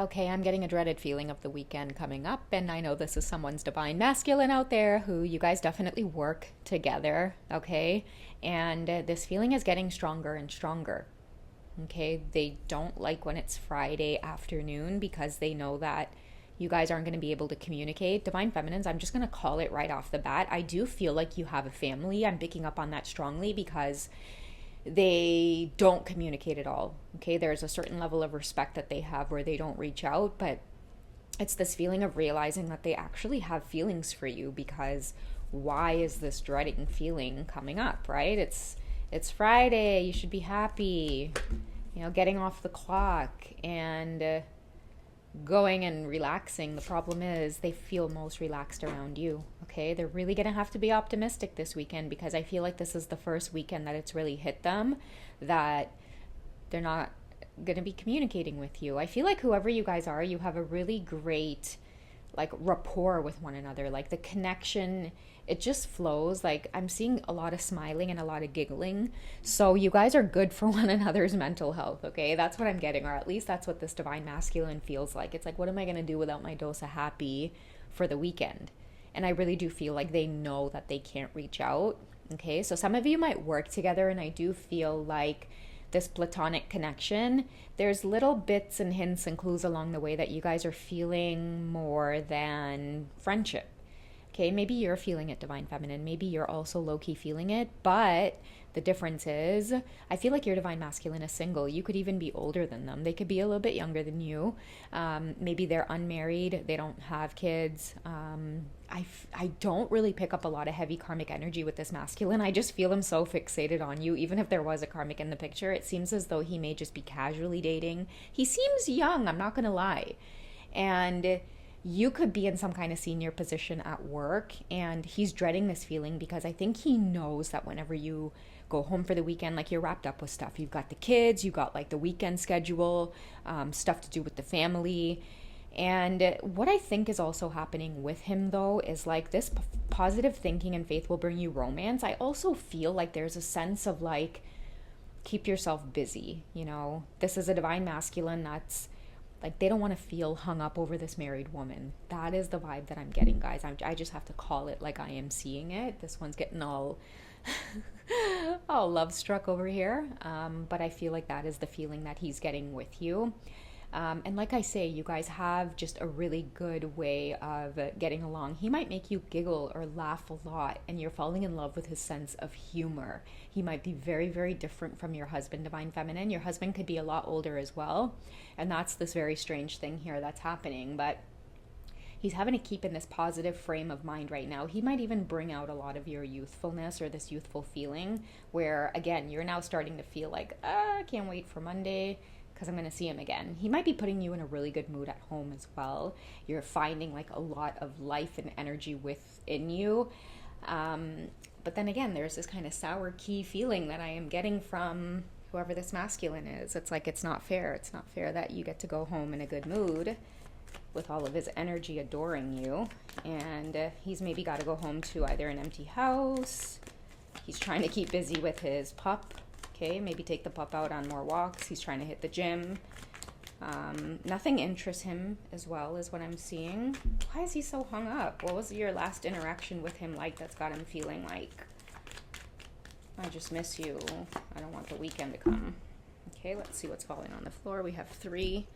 Okay, I'm getting a dreaded feeling of the weekend coming up, and I know this is someone's divine masculine out there who you guys definitely work together, okay? And this feeling is getting stronger and stronger, okay? They don't like when it's Friday afternoon because they know that you guys aren't going to be able to communicate. Divine Feminines, I'm just going to call it right off the bat. I do feel like you have a family. I'm picking up on that strongly because they don't communicate at all. Okay, there's a certain level of respect that they have where they don't reach out, but it's this feeling of realizing that they actually have feelings for you because why is this dreading feeling coming up, right? It's Friday, you should be happy, getting off the clock and going and relaxing. The problem is they feel most relaxed around you. Okay, they're really gonna have to be optimistic this weekend because I feel like this is the first weekend that it's really hit them that they're not gonna be communicating with you. I feel like whoever you guys are, you have a really great like rapport with one another. Like the connection, it just flows. Like I'm seeing a lot of smiling and a lot of giggling. So you guys are good for one another's mental health, okay? That's what I'm getting, or at least that's what this divine masculine feels like. It's like, what am I going to do without my dose of happy for the weekend? And I really do feel like they know that they can't reach out, okay? So some of you might work together, and I do feel like this platonic connection, there's little bits and hints and clues along the way that you guys are feeling more than friendship. Okay, maybe you're feeling it, Divine Feminine. Maybe you're also low-key feeling it, but the difference is, I feel like your Divine Masculine is single. You could even be older than them. They could be a little bit younger than you. Maybe they're unmarried. They don't have kids. I don't really pick up a lot of heavy karmic energy with this masculine. I just feel him so fixated on you. Even if there was a karmic in the picture, it seems as though he may just be casually dating. He seems young, I'm not going to lie. And you could be in some kind of senior position at work, and he's dreading this feeling because I think he knows that whenever you go home for the weekend, like you're wrapped up with stuff. You've got the kids, you've got like the weekend schedule, stuff to do with the family. And what I think is also happening with him though is like this positive thinking and faith will bring you romance. I also feel like there's a sense of like, keep yourself busy. This is a divine masculine that's like, they don't want to feel hung up over this married woman. That is the vibe that I'm getting, guys. I just have to call it like I am seeing it. This one's getting all all love struck over here. But I feel like that is the feeling that he's getting with you. And like I say, you guys have just a really good way of getting along. He might make you giggle or laugh a lot, and you're falling in love with his sense of humor. He might be very, very different from your husband, Divine Feminine. Your husband could be a lot older as well. And that's this very strange thing here that's happening. But he's having to keep in this positive frame of mind right now. He might even bring out a lot of your youthfulness or this youthful feeling where, again, you're now starting to feel like, I can't wait for Monday because I'm going to see him again. He might be putting you in a really good mood at home as well. You're finding like a lot of life and energy within you. But then again, there's this kind of sour key feeling that I am getting from whoever this masculine is. It's like, it's not fair. It's not fair that you get to go home in a good mood with all of his energy adoring you. And he's maybe got to go home to either an empty house. He's trying to keep busy with his pup. Okay, maybe take the pup out on more walks. He's trying to hit the gym. Nothing interests him as well as what I'm seeing. Why is he so hung up? What was your last interaction with him like that's got him feeling like, I just miss you. I don't want the weekend to come. Okay, let's see what's falling on the floor. We have 3.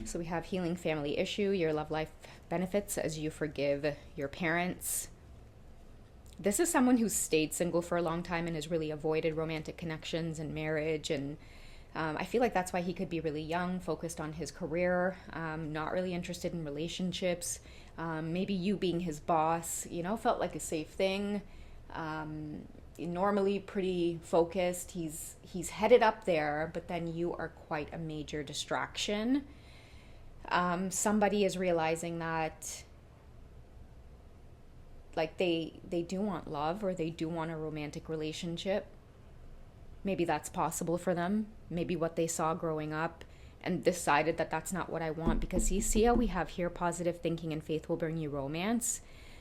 So we have healing family issue, your love life benefits as you forgive your parents. This is someone who's stayed single for a long time and has really avoided romantic connections and marriage. And I feel like that's why he could be really young, focused on his career, not really interested in relationships. Maybe you being his boss, felt like a safe thing. Normally pretty focused. He's headed up there, but then you are quite a major distraction. Somebody is realizing that like they do want love or they do want a romantic relationship. Maybe that's possible for them. Maybe what they saw growing up and decided that that's not what I want, because you see how we have here positive thinking and faith will bring you romance.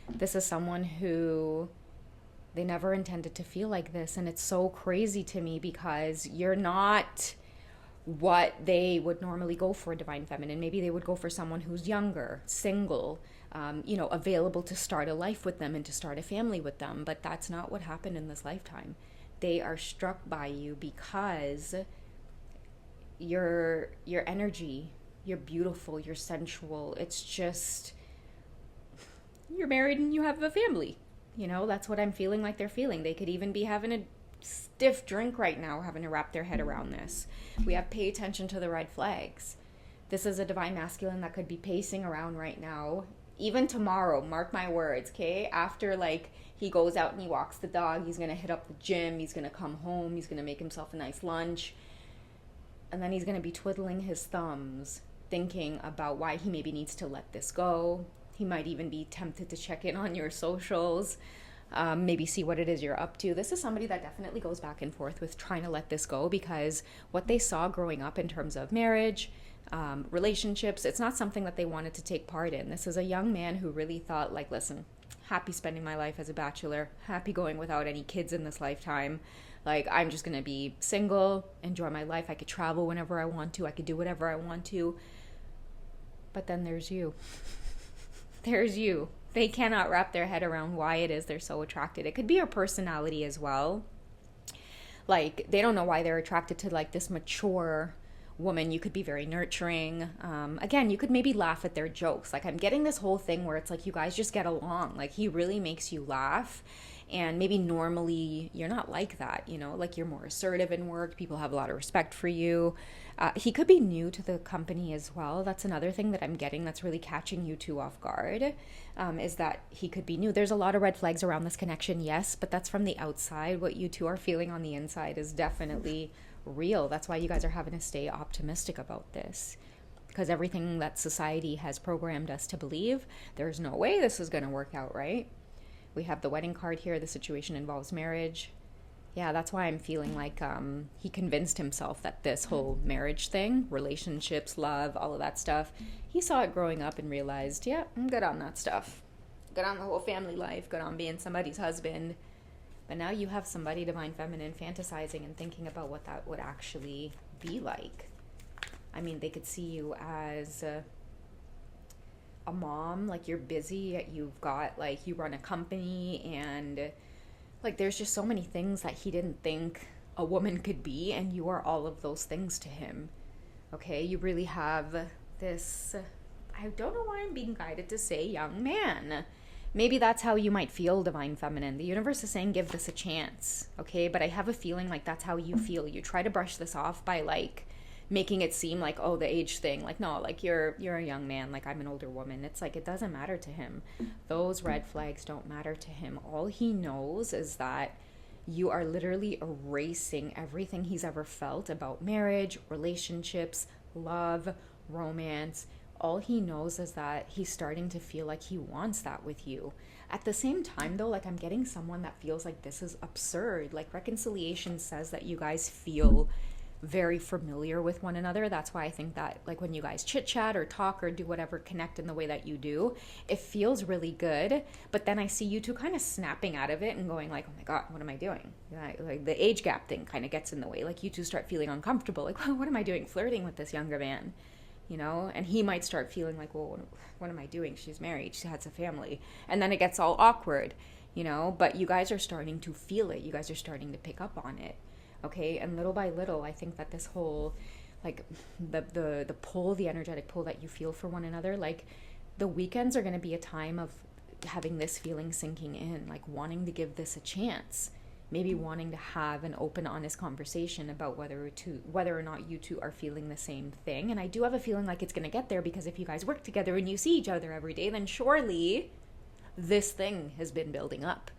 This is someone who they never intended to feel like this, and it's so crazy to me because you're not what they would normally go for divine feminine. Maybe they would go for someone who's younger, single, available to start a life with them and to start a family with them. But that's not what happened in this lifetime. They are struck by you because your energy, you're beautiful, you're sensual. It's just, you're married and you have a family. That's what I'm feeling like they're feeling. They could even be having a stiff drink right now, having to wrap their head around this. We have pay attention to the red flags. This is a divine masculine that could be pacing around right now. Even tomorrow, mark my words, okay? After he goes out and he walks the dog, he's gonna hit up the gym, he's gonna come home, he's gonna make himself a nice lunch, and then he's gonna be twiddling his thumbs, thinking about why he maybe needs to let this go. He might even be tempted to check in on your socials, maybe see what it is you're up to. This is somebody that definitely goes back and forth with trying to let this go, because what they saw growing up in terms of marriage, relationships, it's not something that they wanted to take part in. This is a young man who really thought, listen, happy spending my life as a bachelor, happy going without any kids in this lifetime. I'm just going to be single, enjoy my life. I could travel whenever I want to. I could do whatever I want to. But then there's you. There's you. They cannot wrap their head around why it is they're so attracted. It could be your personality as well. They don't know why they're attracted to this mature woman. You could be very nurturing. Again, you could maybe laugh at their jokes. I'm getting this whole thing where it's you guys just get along. He really makes you laugh. And maybe normally you're not like that, you're more assertive in work. People have a lot of respect for you. He could be new to the company as well. That's another thing that I'm getting that's really catching you two off guard, is that he could be new. There's a lot of red flags around this connection, yes, but that's from the outside. What you two are feeling on the inside is definitely real. That's why you guys are having to stay optimistic about this, because everything that society has programmed us to believe, there's no way this is going to work out, right? We have the wedding card here. The situation involves marriage. Yeah, that's why I'm feeling he convinced himself that this whole marriage thing, relationships, love, all of that stuff, he saw it growing up and realized, yeah, I'm good on that stuff. Good on the whole family life, good on being somebody's husband. But now you have somebody divine feminine fantasizing and thinking about what that would actually be like. I mean, they could see you as a mom, you're busy, you've got you run a company, and there's just so many things that he didn't think a woman could be, and you are all of those things to him. Okay, you really have this, I don't know why I'm being guided to say young man. Maybe that's how you might feel, divine feminine. The universe is saying give this a chance, okay? But I have a feeling that's how you feel. You try to brush this off by making it seem oh, the age thing. No, you're a young man, I'm an older woman. It's it doesn't matter to him. Those red flags don't matter to him. All he knows is that you are literally erasing everything he's ever felt about marriage, relationships, love, romance. All he knows is that he's starting to feel he wants that with you. At the same time, though, I'm getting someone that feels this is absurd. Reconciliation says that you guys feel very familiar with one another. That's why I think that when you guys chit chat or talk or do whatever, connect in the way that you do, it feels really good. But then I see you two kind of snapping out of it and going oh my God, what am I doing? The age gap thing kind of gets in the way. You two start feeling uncomfortable. What am I doing flirting with this younger man? And he might start feeling well, what am I doing? She's married, she has a family. And then it gets all awkward, but you guys are starting to feel it. You guys are starting to pick up on it. Okay, and little by little, I think that this whole, the pull, the energetic pull that you feel for one another, the weekends are going to be a time of having this feeling sinking in, wanting to give this a chance, maybe wanting to have an open, honest conversation about whether or not you two are feeling the same thing. And I do have a feeling it's going to get there, because if you guys work together and you see each other every day, then surely this thing has been building up,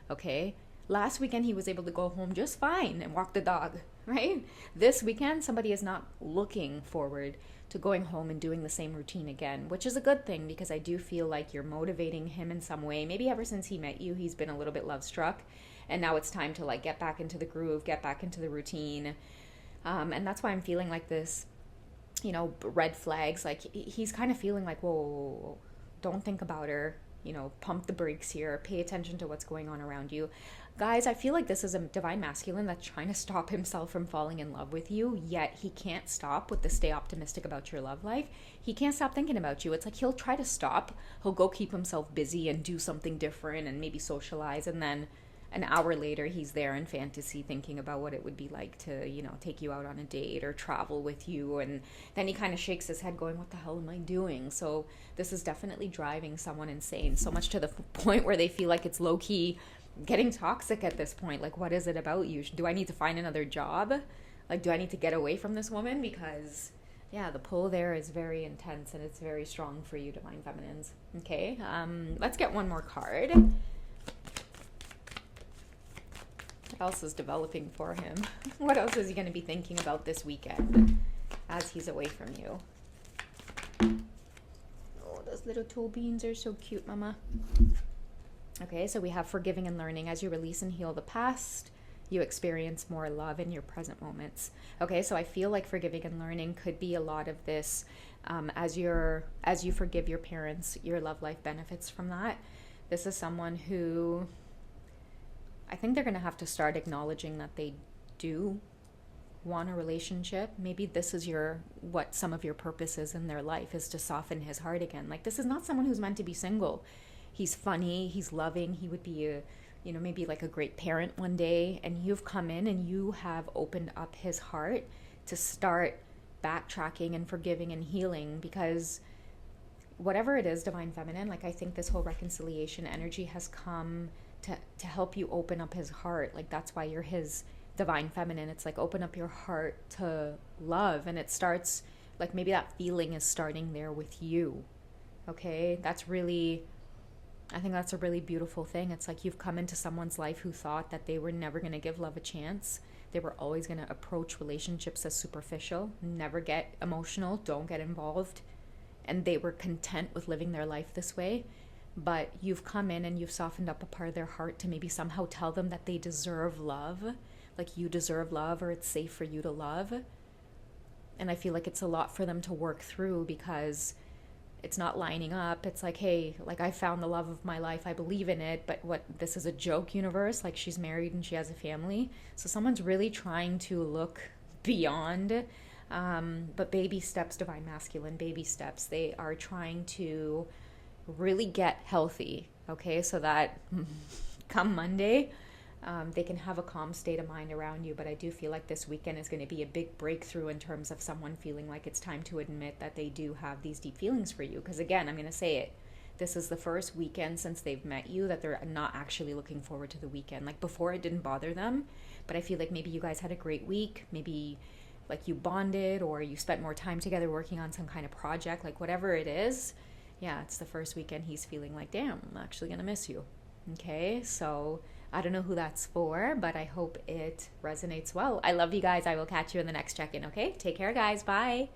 okay? Last weekend, he was able to go home just fine and walk the dog, right? This weekend, somebody is not looking forward to going home and doing the same routine again, which is a good thing, because I do feel you're motivating him in some way. Maybe ever since he met you, he's been a little bit love struck, and now it's time to get back into the groove, get back into the routine. And that's why I'm feeling this, red flags. He's kind of feeling whoa, don't think about her. pump the brakes here, pay attention to what's going on around you. Guys, I feel like this is a divine masculine that's trying to stop himself from falling in love with you, yet he can't stop with the stay optimistic about your love life. He can't stop thinking about you. It's like he'll try to stop, he'll go keep himself busy and do something different and maybe socialize, and then an hour later he's there in fantasy thinking about what it would be like to take you out on a date or travel with you, and then he kind of shakes his head going, what the hell am I doing? So this is definitely driving someone insane, so much to the point where they feel like it's low-key getting toxic at this point. Like, what is it about you? Do I need to find another job? Like, do I need to get away from this woman? Because yeah, the pull there is very intense and it's very strong for you, divine feminines. Okay, let's get one more card. What else is developing for him? What else is he going to be thinking about this weekend as he's away from you? Oh, those little tool beans are so cute, mama. Okay, so we have forgiving and learning. As you release and heal the past, you experience more love in your present moments. Okay, so I feel like forgiving and learning could be a lot of this. As you forgive your parents, your love life benefits from that. This is someone who, I think they're going to have to start acknowledging that they do want a relationship. Maybe this is what some of your purpose is in their life, is to soften his heart again. Like, this is not someone who's meant to be single. He's funny, he's loving, he would be maybe like a great parent one day, and you've come in and you have opened up his heart to start backtracking and forgiving and healing, because whatever it is, divine feminine, like, I think this whole reconciliation energy has come to help you open up his heart. Like, that's why you're his divine feminine. It's like, open up your heart to love, and it starts, like, maybe that feeling is starting there with you. Okay, I think that's a really beautiful thing. It's like you've come into someone's life who thought that they were never going to give love a chance. They were always going to approach relationships as superficial, never get emotional, don't get involved, and they were content with living their life this way. But you've come in and you've softened up a part of their heart to maybe somehow tell them that they deserve love, like you deserve love, or it's safe for you to love. And I feel like it's a lot for them to work through, because it's not lining up. It's like, hey, like, I found the love of my life, I believe in it, but this is a joke universe. Like, she's married and she has a family, so someone's really trying to look beyond. But baby steps, divine masculine, baby steps. They are trying to really get healthy, okay, so that come Monday, they can have a calm state of mind around you. But I do feel like this weekend is going to be a big breakthrough in terms of someone feeling like it's time to admit that they do have these deep feelings for you. Because again, I'm going to say it, this is the first weekend since they've met you that they're not actually looking forward to the weekend. Like, before, it didn't bother them, but I feel like maybe you guys had a great week, maybe like you bonded, or you spent more time together working on some kind of project, like whatever it is. Yeah, it's the first weekend he's feeling like, damn, I'm actually going to miss you. Okay, so I don't know who that's for, but I hope it resonates well. I love you guys. I will catch you in the next check-in, okay? Take care, guys. Bye.